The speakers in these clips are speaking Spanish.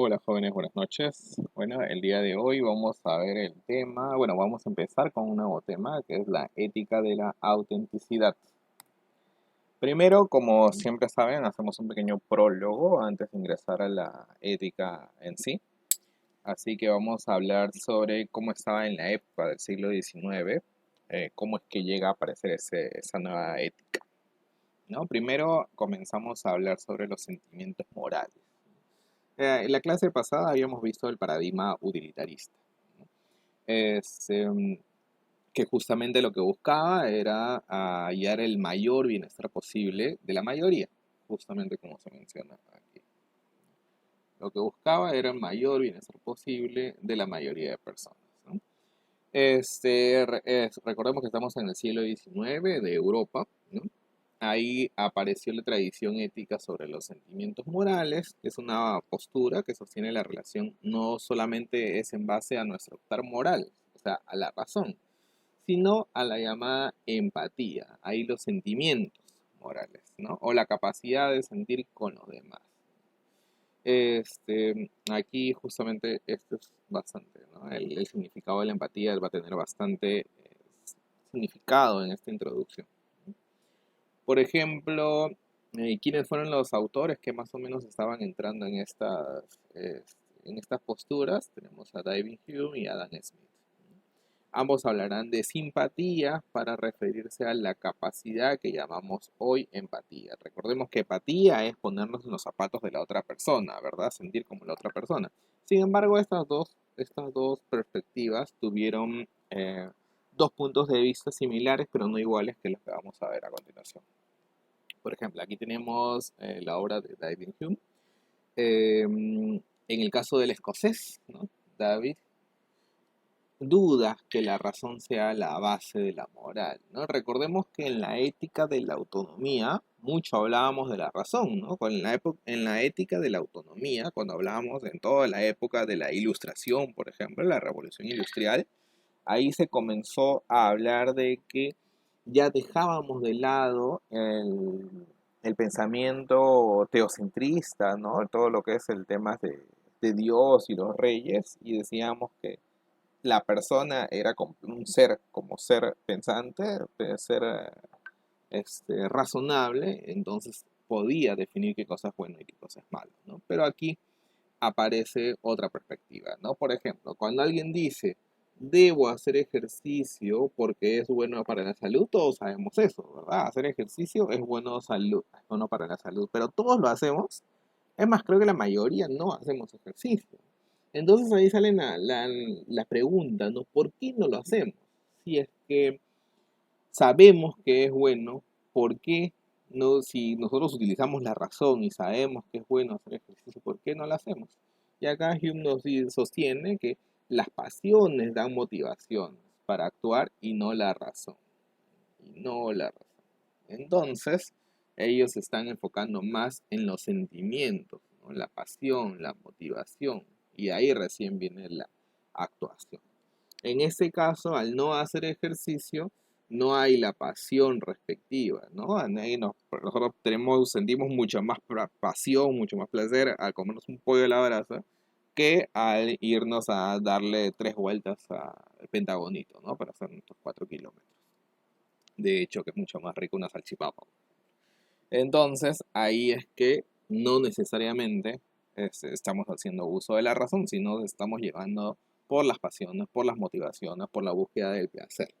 Hola jóvenes, buenas noches. Bueno, el día de hoy vamos a ver el tema, vamos a empezar con un nuevo tema que es la ética de la autenticidad. Primero, como siempre saben, hacemos un pequeño prólogo antes de ingresar a la ética en sí. Así que vamos a hablar sobre cómo estaba en la época del siglo XIX, cómo es que llega a aparecer esa nueva ética, ¿no? Primero comenzamos a hablar sobre los sentimientos morales. En la clase pasada habíamos visto el paradigma utilitarista, ¿no? Es, que justamente lo que buscaba era hallar el mayor bienestar posible de la mayoría, justamente como se menciona aquí. Lo que buscaba era el mayor bienestar posible de la mayoría de personas, ¿no? Recordemos que estamos en el siglo XIX de Europa, ¿no? Ahí apareció la tradición ética sobre los sentimientos morales, que es una postura que sostiene la relación no solamente es en base a nuestro optar moral, o sea, a la razón, sino a la llamada empatía, ahí los sentimientos morales, ¿no? O la capacidad de sentir con los demás. Aquí justamente esto es bastante, ¿no? El significado de la empatía va a tener bastante significado en esta introducción. Por ejemplo, ¿quiénes fueron los autores que más o menos estaban entrando en estas posturas? Tenemos a David Hume y Adam Smith. Ambos hablarán de simpatía para referirse a la capacidad que llamamos hoy empatía. Recordemos que empatía es ponernos en los zapatos de la otra persona, ¿verdad? Sentir como la otra persona. Sin embargo, estas dos perspectivas tuvieron dos puntos de vista similares, pero no iguales, que los que vamos a ver a continuación. Por ejemplo, aquí tenemos la obra de David Hume. En el caso del escocés, ¿no? David duda que la razón sea la base de la moral, ¿no? Recordemos que en la ética de la autonomía mucho hablábamos de la razón, ¿no? En la ética de la autonomía, cuando hablábamos en toda la época de la ilustración, por ejemplo, la revolución industrial, ahí se comenzó a hablar de que ya dejábamos de lado el pensamiento teocentrista, ¿no? Todo lo que es el tema de Dios y los reyes, y decíamos que la persona era como un ser, como ser pensante, ser razonable, entonces podía definir qué cosa es bueno y qué cosa es malo, ¿no? Pero aquí aparece otra perspectiva, ¿no? Por ejemplo, cuando alguien dice, debo hacer ejercicio porque es bueno para la salud, todos sabemos eso, ¿verdad? Hacer ejercicio es es bueno para la salud, pero todos lo hacemos. Es más, creo que la mayoría no hacemos ejercicio. Entonces ahí sale la pregunta, ¿no? ¿Por qué no lo hacemos? Si es que sabemos que es bueno, ¿por qué no? Si nosotros utilizamos la razón y sabemos que es bueno hacer ejercicio, ¿por qué no lo hacemos? Y acá Hume sostiene que las pasiones dan motivación para actuar y no la razón. Y no la razón. Entonces, ellos se están enfocando más en los sentimientos, ¿no? La pasión, la motivación, y ahí recién viene la actuación. En este caso, al no hacer ejercicio, no hay la pasión respectiva, ¿no? Nosotros sentimos mucha más pasión, mucho más placer al comernos un pollo a la brasa que al irnos a darle 3 vueltas al Pentagonito, ¿no? Para hacer nuestros 4 kilómetros. De hecho, que es mucho más rico una salchipapa. Entonces, ahí es que no necesariamente estamos haciendo uso de la razón, sino estamos llevando por las pasiones, por las motivaciones, por la búsqueda del placer.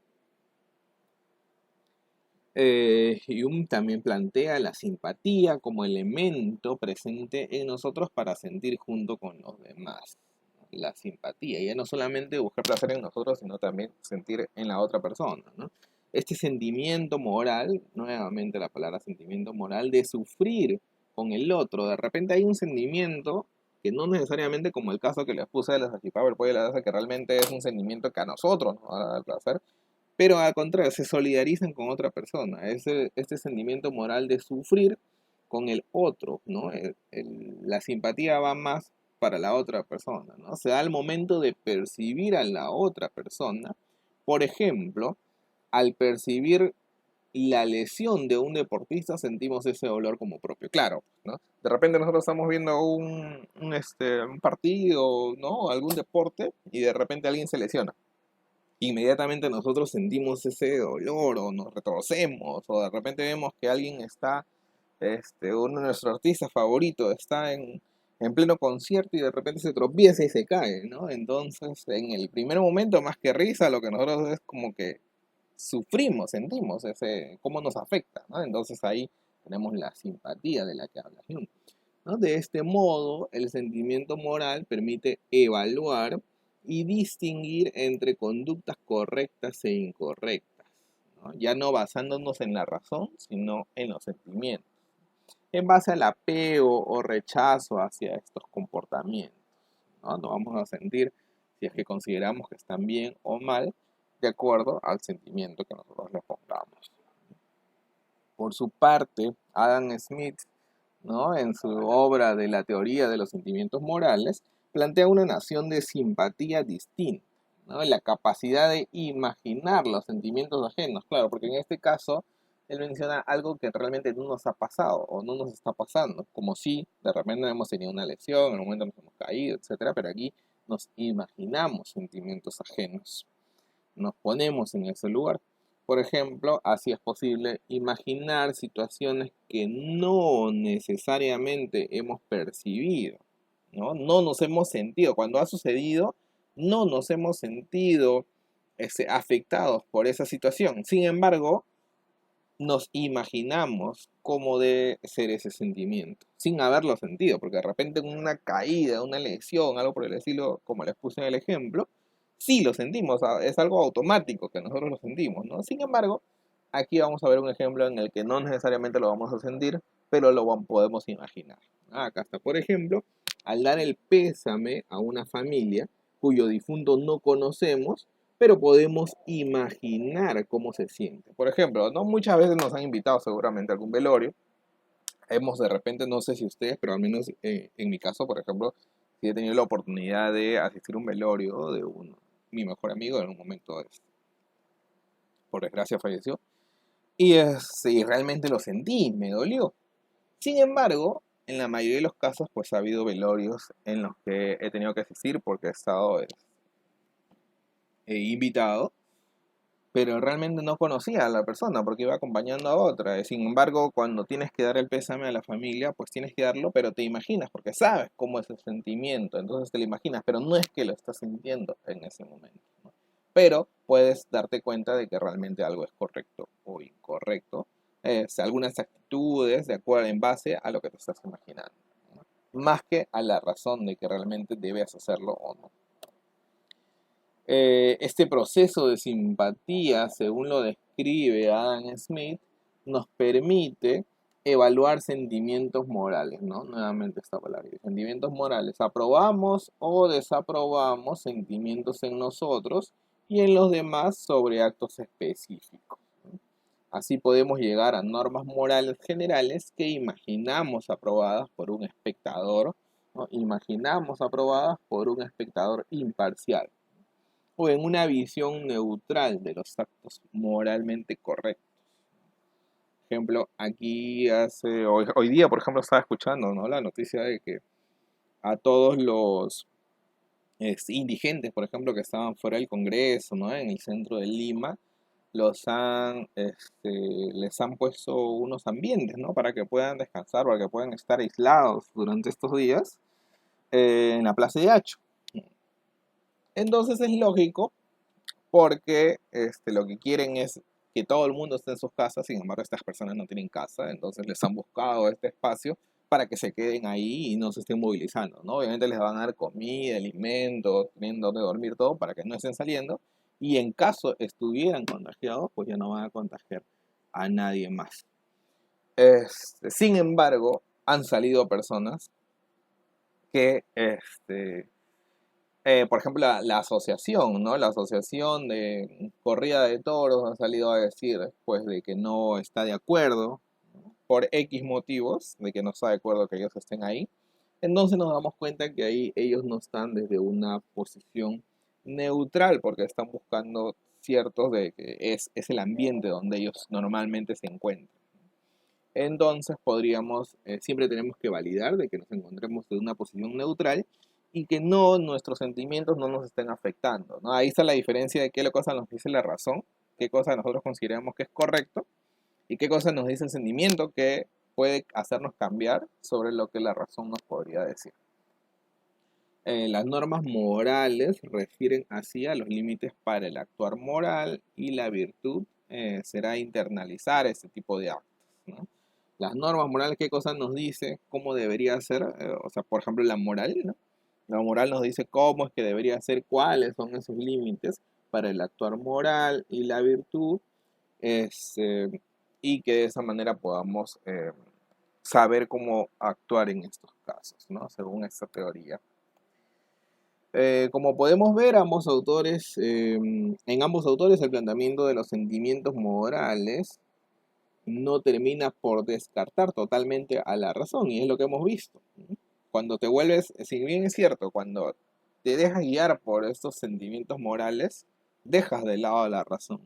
Hume también plantea la simpatía como elemento presente en nosotros para sentir junto con los demás. La simpatía, ya no solamente buscar placer en nosotros, sino también sentir en la otra persona, ¿no? Este sentimiento moral, nuevamente la palabra sentimiento moral, de sufrir con el otro. De repente hay un sentimiento que no necesariamente, como el caso que les puse de la salchipapa, el pollo de la brasa, que realmente es un sentimiento que a nosotros nos va a dar placer, pero al contrario, se solidarizan con otra persona. Este sentimiento moral de sufrir con el otro, ¿no? La simpatía va más para la otra persona, ¿no? Se da el momento de percibir a la otra persona. Por ejemplo, al percibir la lesión de un deportista sentimos ese dolor como propio. Claro, ¿no? De repente nosotros estamos viendo un partido, ¿no? Algún deporte y de repente alguien se lesiona. Inmediatamente nosotros sentimos ese dolor o nos retorcemos o de repente vemos que alguien está, uno de nuestros artistas favoritos está en pleno concierto y de repente se tropieza y se cae, ¿no? Entonces, en el primer momento, más que risa, lo que nosotros es como que sufrimos, sentimos cómo nos afecta, ¿no? Entonces ahí tenemos la simpatía de la que habla Jung, ¿no? De este modo, el sentimiento moral permite evaluar y distinguir entre conductas correctas e incorrectas, ¿no? Ya no basándonos en la razón, sino en los sentimientos, en base al apego o rechazo hacia estos comportamientos, ¿no? Nos vamos a sentir si es que consideramos que están bien o mal, de acuerdo al sentimiento que nosotros le pongamos. Por su parte, Adam Smith, ¿no? En su obra de la teoría de los sentimientos morales, plantea una noción de simpatía distinta, ¿no? La capacidad de imaginar los sentimientos ajenos, claro, porque en este caso él menciona algo que realmente no nos ha pasado o no nos está pasando, como si de repente hemos tenido una lesión, en un momento nos hemos caído, etcétera, pero aquí nos imaginamos sentimientos ajenos, nos ponemos en ese lugar. Por ejemplo, así es posible imaginar situaciones que no necesariamente hemos percibido, ¿no? No nos hemos sentido, cuando ha sucedido, no nos hemos sentido afectados por esa situación. Sin embargo, nos imaginamos cómo debe ser ese sentimiento, sin haberlo sentido, porque de repente una caída, una lesión, algo por el estilo, como les puse en el ejemplo, sí lo sentimos, es algo automático que nosotros lo sentimos, ¿no? Sin embargo, aquí vamos a ver un ejemplo en el que no necesariamente lo vamos a sentir, pero podemos imaginar. Acá está, por ejemplo, al dar el pésame a una familia cuyo difunto no conocemos, pero podemos imaginar cómo se siente. Por ejemplo, ¿no? Muchas veces nos han invitado seguramente a algún velorio. Hemos de repente, no sé si ustedes, pero al menos en mi caso, por ejemplo, sí he tenido la oportunidad de asistir a un velorio de mi mejor amigo en un momento, por desgracia, falleció. Y realmente lo sentí, me dolió. Sin embargo, en la mayoría de los casos, pues ha habido velorios en los que he tenido que asistir porque he estado invitado, pero realmente no conocía a la persona porque iba acompañando a otra. Sin embargo, cuando tienes que dar el pésame a la familia, pues tienes que darlo, pero te imaginas, porque sabes cómo es el sentimiento, entonces te lo imaginas, pero no es que lo estás sintiendo en ese momento, ¿no? Pero puedes darte cuenta de que realmente algo es correcto o incorrecto, algunas actitudes de acuerdo en base a lo que te estás imaginando, ¿no? Más que a la razón de que realmente debes hacerlo o no. Este proceso de simpatía, según lo describe Adam Smith, nos permite evaluar sentimientos morales, ¿no? Nuevamente esta palabra, sentimientos morales. Aprobamos o desaprobamos sentimientos en nosotros y en los demás sobre actos específicos, ¿no? Así podemos llegar a normas morales generales que imaginamos aprobadas por un espectador, ¿no? Imaginamos aprobadas por un espectador imparcial o en una visión neutral de los actos moralmente correctos. Por ejemplo, aquí hoy día, por ejemplo, estaba escuchando, ¿no? La noticia de que a todos los indigentes, por ejemplo, que estaban fuera del Congreso, ¿no? En el centro de Lima, les han puesto unos ambientes, ¿no? Para que puedan descansar, para que puedan estar aislados durante estos días en la Plaza de Hacho. Entonces es lógico porque lo que quieren es que todo el mundo esté en sus casas. Sin embargo, estas personas no tienen casa, entonces les han buscado este espacio para que se queden ahí y no se estén movilizando, ¿no? Obviamente les van a dar comida, alimentos, tienen donde dormir, todo, para que no estén saliendo, y en caso estuvieran contagiados, pues ya no van a contagiar a nadie más. Sin embargo, han salido personas que por ejemplo, la asociación, ¿no? La asociación de corrida de toros ha salido a decir, pues, de que no está de acuerdo, ¿no? Por X motivos, de que no está de acuerdo que ellos estén ahí. Entonces nos damos cuenta que ahí ellos no están desde una posición neutral, porque están buscando ciertos de que es el ambiente donde ellos normalmente se encuentran. Entonces siempre tenemos que validar de que nos encontremos en una posición neutral y que nuestros sentimientos no nos estén afectando, ¿no? Ahí está la diferencia de qué cosa nos dice la razón, qué cosa nosotros consideramos que es correcto y qué cosa nos dice el sentimiento que puede hacernos cambiar sobre lo que la razón nos podría decir. Las normas morales refieren así a los límites para el actuar moral y la virtud será internalizar ese tipo de actos, ¿no? Las normas morales, ¿qué cosa nos dice? ¿Cómo debería ser? O sea, por ejemplo, la moral, ¿no? La moral nos dice cómo es que debería ser, cuáles son esos límites para el actuar moral y la virtud, y que de esa manera podamos saber cómo actuar en estos casos, ¿no? Según esta teoría. Como podemos ver, en ambos autores el planteamiento de los sentimientos morales no termina por descartar totalmente a la razón, y es lo que hemos visto. Cuando te vuelves, si bien es cierto, cuando te dejas guiar por estos sentimientos morales, dejas de lado la razón.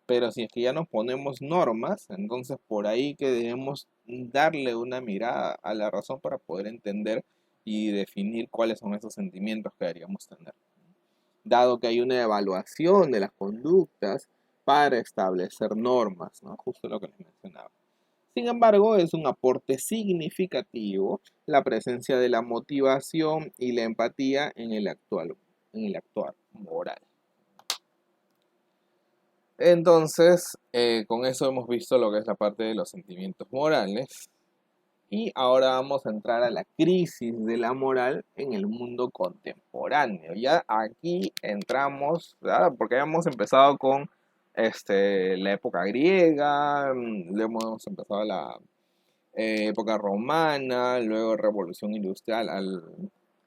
Pero si es que ya nos ponemos normas, entonces por ahí que debemos darle una mirada a la razón para poder entender y definir cuáles son esos sentimientos que deberíamos tener. Dado que hay una evaluación de las conductas para establecer normas, ¿no? Justo lo que les mencionaba. Sin embargo, es un aporte significativo la presencia de la motivación y la empatía en el actuar moral. Entonces, con eso hemos visto lo que es la parte de los sentimientos morales. Y ahora vamos a entrar a la crisis de la moral en el mundo contemporáneo. Ya aquí entramos, ¿verdad? Porque hemos empezado con la época griega, luego hemos empezado la época romana, luego revolución industrial,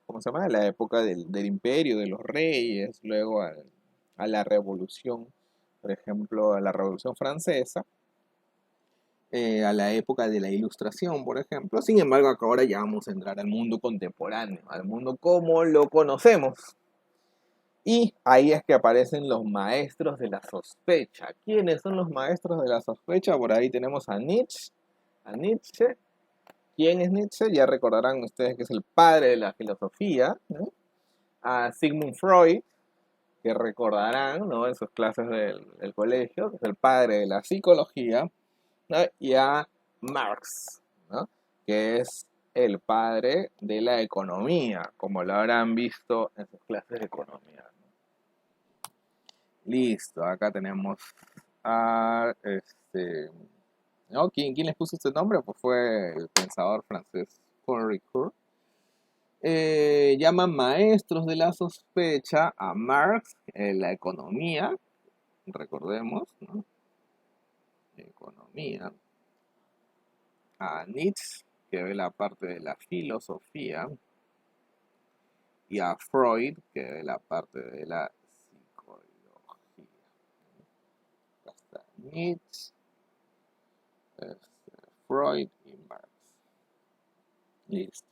¿cómo se llama? La época del imperio, de los reyes, luego a la revolución, por ejemplo, a la revolución francesa, a la época de la Ilustración, por ejemplo. Sin embargo, ahora ya vamos a entrar al mundo contemporáneo, al mundo como lo conocemos. Y ahí es que aparecen los maestros de la sospecha. ¿Quiénes son los maestros de la sospecha? Por ahí tenemos a Nietzsche. ¿Quién es Nietzsche? Ya recordarán ustedes que es el padre de la filosofía, ¿no? A Sigmund Freud, que recordarán, ¿no? En sus clases del colegio, que es el padre de la psicología, ¿no? Y a Marx, ¿no? Que es el padre de la economía, como lo habrán visto en sus clases de economía, ¿no? Listo, acá tenemos a ¿no? ¿Quién les puso este nombre? Pues fue el pensador francés Paul Ricoeur. Llaman maestros de la sospecha a Marx en la economía, recordemos, ¿no? Economía. A Nietzsche, que ve la parte de la filosofía, y a Freud, que ve la parte de la psicología. Acá está Nietzsche, Freud y Marx. Listo.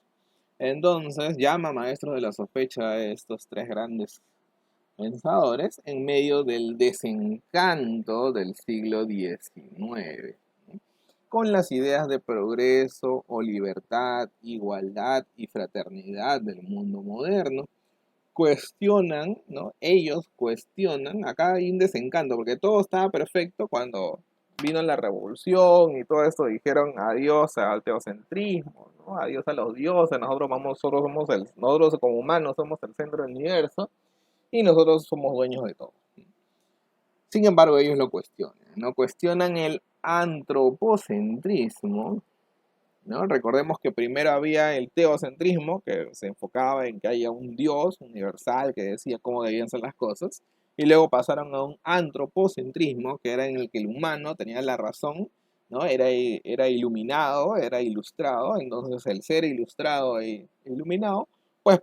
Entonces llama maestros de la sospecha a estos tres grandes pensadores en medio del desencanto del siglo XIX, ¿no? Con las ideas de progreso o libertad, igualdad y fraternidad del mundo moderno. Cuestionan, ¿no? Ellos cuestionan, acá hay un desencanto, porque todo estaba perfecto cuando vino la revolución y todo esto, dijeron adiós al teocentrismo, ¿no? Adiós a los dioses, nosotros como humanos somos el centro del universo y nosotros somos dueños de todo. Sin embargo, ellos lo cuestionan, ¿no? Cuestionan el antropocentrismo, ¿no? Recordemos que primero había el teocentrismo, que se enfocaba en que haya un Dios universal que decía cómo debían ser las cosas, y luego pasaron a un antropocentrismo, que era en el que el humano tenía la razón, ¿no? Era iluminado, era ilustrado, entonces el ser ilustrado e iluminado, pues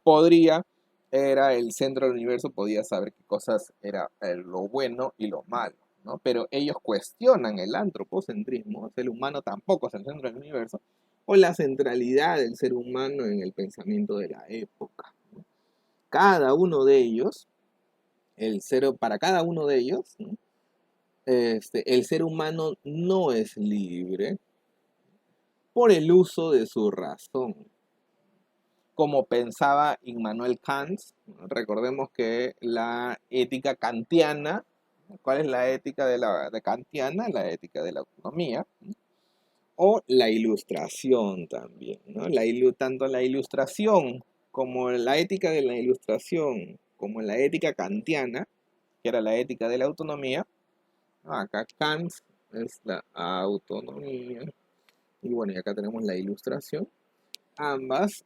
era el centro del universo, podía saber qué cosas era lo bueno y lo malo, ¿no? Pero ellos cuestionan el antropocentrismo, el humano tampoco es el centro del universo, o la centralidad del ser humano en el pensamiento de la época, ¿no? Cada uno de ellos para cada uno de ellos, ¿no? El ser humano no es libre por el uso de su razón. Como pensaba Immanuel Kant, ¿no? Recordemos que la ética kantiana, ¿cuál es la ética de kantiana? La ética de la autonomía, ¿no? O la ilustración también, ¿no? Tanto la ilustración como la ética de la ilustración, como la ética kantiana, que era la ética de la autonomía, ¿no? Acá Kant es la autonomía, y bueno, y acá tenemos la ilustración. Ambas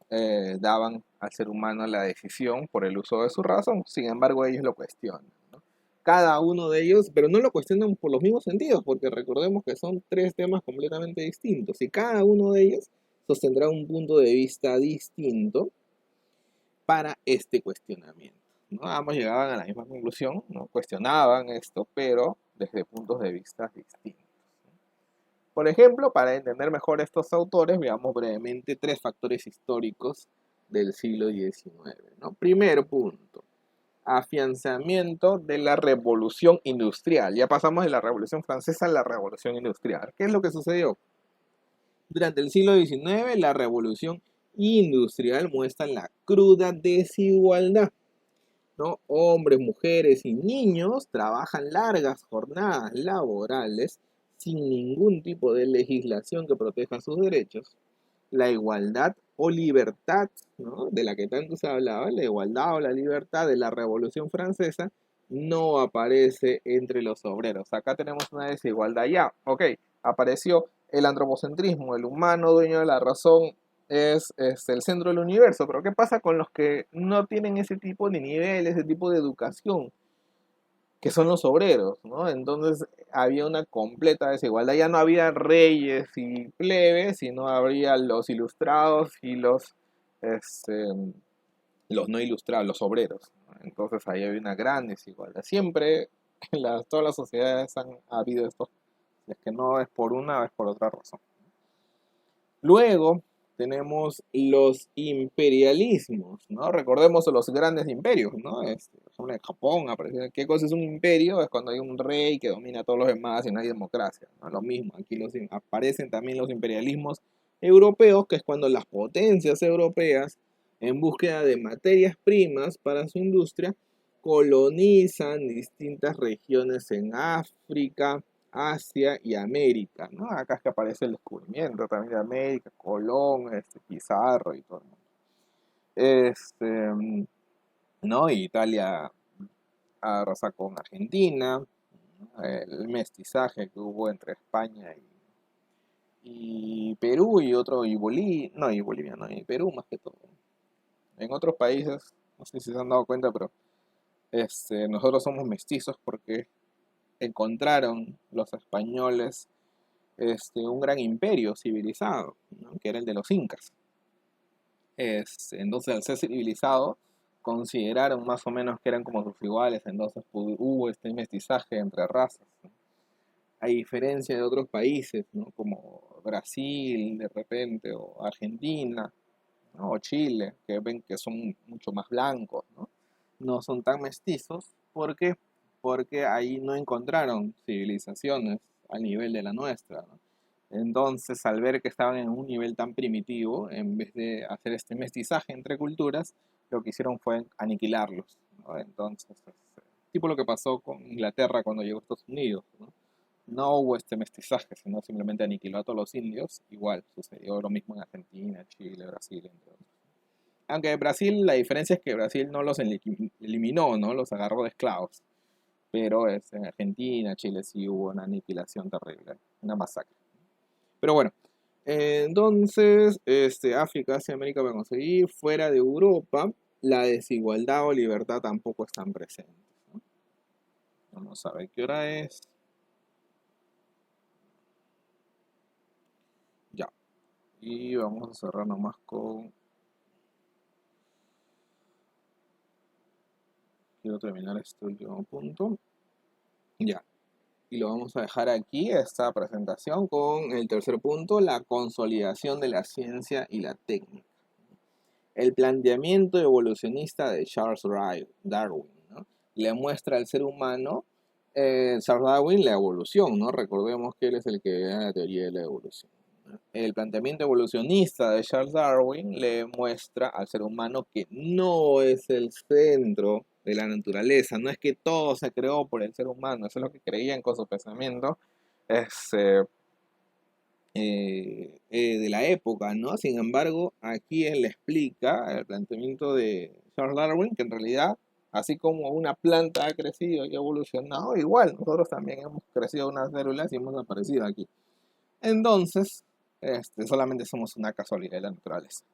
daban al ser humano la decisión por el uso de su razón, sin embargo ellos lo cuestionan, ¿no? Cada uno de ellos, pero no lo cuestionan por los mismos sentidos, porque recordemos que son tres temas completamente distintos y cada uno de ellos sostendrá un punto de vista distinto para este cuestionamiento, ¿no? Ambos llegaban a la misma conclusión, ¿no? Cuestionaban esto, pero desde puntos de vista distintos. Por ejemplo, para entender mejor estos autores, veamos brevemente tres factores históricos del siglo XIX, ¿no? Primer punto, afianzamiento de la revolución industrial. Ya pasamos de la revolución francesa a la revolución industrial. ¿Qué es lo que sucedió? Durante el siglo XIX, la revolución industrial muestra la cruda desigualdad, ¿no? Hombres, mujeres y niños trabajan largas jornadas laborales sin ningún tipo de legislación que proteja sus derechos. La igualdad o libertad, ¿no? De la que tanto se hablaba, la igualdad o la libertad de la Revolución Francesa, no aparece entre los obreros. Acá tenemos una desigualdad ya, ok, apareció el antropocentrismo, el humano dueño de la razón es el centro del universo, pero ¿qué pasa con los que no tienen ese tipo de nivel, ese tipo de educación? Que son los obreros, ¿no? Entonces había una completa desigualdad, ya no había reyes y plebes, sino habría los ilustrados y este, los no ilustrados, los obreros, ¿no? Entonces ahí había una gran desigualdad. Siempre en todas las sociedades han habido esto, es que no es por una, es por otra razón. Luego tenemos los imperialismos, ¿no? Recordemos los grandes imperios, ¿no? Por ejemplo, en Japón aparece, ¿qué cosa es un imperio? Es cuando hay un rey que domina a todos los demás y no hay democracia, ¿no? Lo mismo, aquí aparecen también los imperialismos europeos, que es cuando las potencias europeas, en búsqueda de materias primas para su industria, colonizan distintas regiones en África, Asia y América, ¿no? Acá es que aparece el descubrimiento también de América, Colón, Pizarro y todo el mundo. ¿No? Y Italia arrasa con Argentina, ¿no? El mestizaje que hubo entre España y Perú y Bolivia, no, y Bolivia, no, y Perú más que todo. En otros países, no sé si se han dado cuenta, pero nosotros somos mestizos porque encontraron los españoles un gran imperio civilizado, ¿no? Que era el de los incas. Entonces, al ser civilizado, consideraron más o menos que eran como sus iguales, entonces hubo este mestizaje entre razas, ¿no? A diferencia de otros países, ¿no? Como Brasil de repente, o Argentina, ¿no? O Chile, que ven que son mucho más blancos, ¿no? No son tan mestizos. ¿Por qué? Porque ahí no encontraron civilizaciones al nivel de la nuestra, ¿no? Entonces, al ver que estaban en un nivel tan primitivo, en vez de hacer este mestizaje entre culturas, lo que hicieron fue aniquilarlos, ¿no? Entonces, tipo lo que pasó con Inglaterra cuando llegó a Estados Unidos, ¿no? No hubo este mestizaje, sino simplemente aniquiló a todos los indios. Igual sucedió lo mismo en Argentina, Chile, Brasil, entre otros. Aunque Brasil, la diferencia es que Brasil no los eliminó, ¿no? Los agarró de esclavos. Pero en Argentina, Chile sí hubo una aniquilación terrible, una masacre. Pero bueno, entonces, África, Asia, América, vamos a seguir. Fuera de Europa, la desigualdad o libertad tampoco están presentes, ¿no? Vamos a ver qué hora es. Ya. Y vamos a cerrar nomás con... Quiero terminar este último punto. Ya. Y lo vamos a dejar aquí, esta presentación, con el tercer punto, la consolidación de la ciencia y la técnica. El planteamiento evolucionista de Charles Darwin, ¿no? le muestra al ser humano Charles Darwin la evolución, ¿no? Recordemos que él es el que da la teoría de la evolución. El planteamiento evolucionista de Charles Darwin le muestra al ser humano que no es el centro de la naturaleza, no es que todo se creó por el ser humano, eso es lo que creían con su pensamiento de la época, ¿no? Sin embargo, aquí él explica el planteamiento de Charles Darwin que en realidad, así como una planta ha crecido y evolucionado, igual nosotros también hemos crecido unas células y hemos aparecido aquí. Entonces, solamente somos una casualidad de la naturaleza.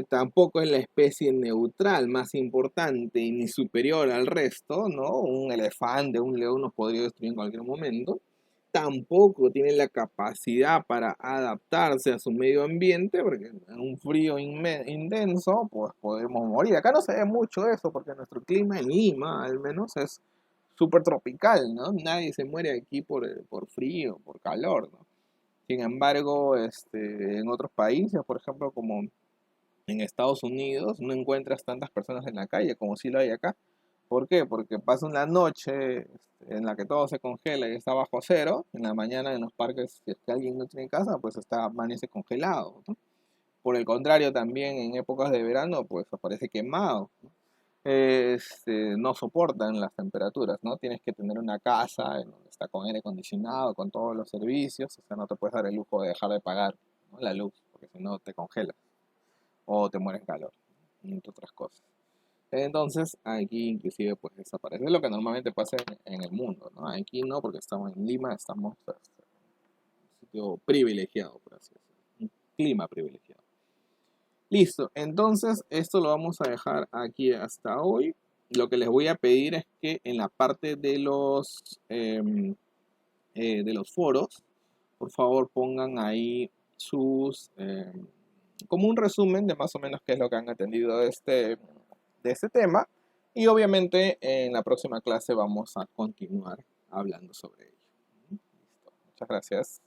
Tampoco es la especie neutral más importante y ni superior al resto, ¿no? Un elefante, un león nos podría destruir en cualquier momento. Tampoco tiene la capacidad para adaptarse a su medio ambiente, porque en un frío intenso, pues podemos morir. Acá no se ve mucho eso, porque nuestro clima en Lima, al menos, es súper tropical, ¿no? Nadie se muere aquí por frío, por calor, ¿no? Sin embargo, en otros países, por ejemplo, como en Estados Unidos, no encuentras tantas personas en la calle como si lo hay acá. ¿Por qué? Porque pasa una noche en la que todo se congela y está bajo cero. En la mañana en los parques, si es que alguien no tiene casa, pues amanece congelado, ¿no? Por el contrario, también en épocas de verano, pues aparece quemado, ¿no? No soportan las temperaturas, ¿no? Tienes que tener una casa en donde está con aire acondicionado, con todos los servicios, o sea, no te puedes dar el lujo de dejar de pagar, ¿no?, la luz, porque si no te congelas o te mueres de calor, entre otras cosas. Entonces, aquí inclusive pues desaparece lo que normalmente pasa en el mundo, ¿no? Aquí no, porque estamos en Lima, estamos en un sitio privilegiado, por así decirlo, un clima privilegiado. Listo, entonces esto lo vamos a dejar aquí hasta hoy. Lo que les voy a pedir es que en la parte de los foros, por favor pongan ahí como un resumen de más o menos qué es lo que han atendido de este tema. Y obviamente en la próxima clase vamos a continuar hablando sobre ello. Listo. Muchas gracias.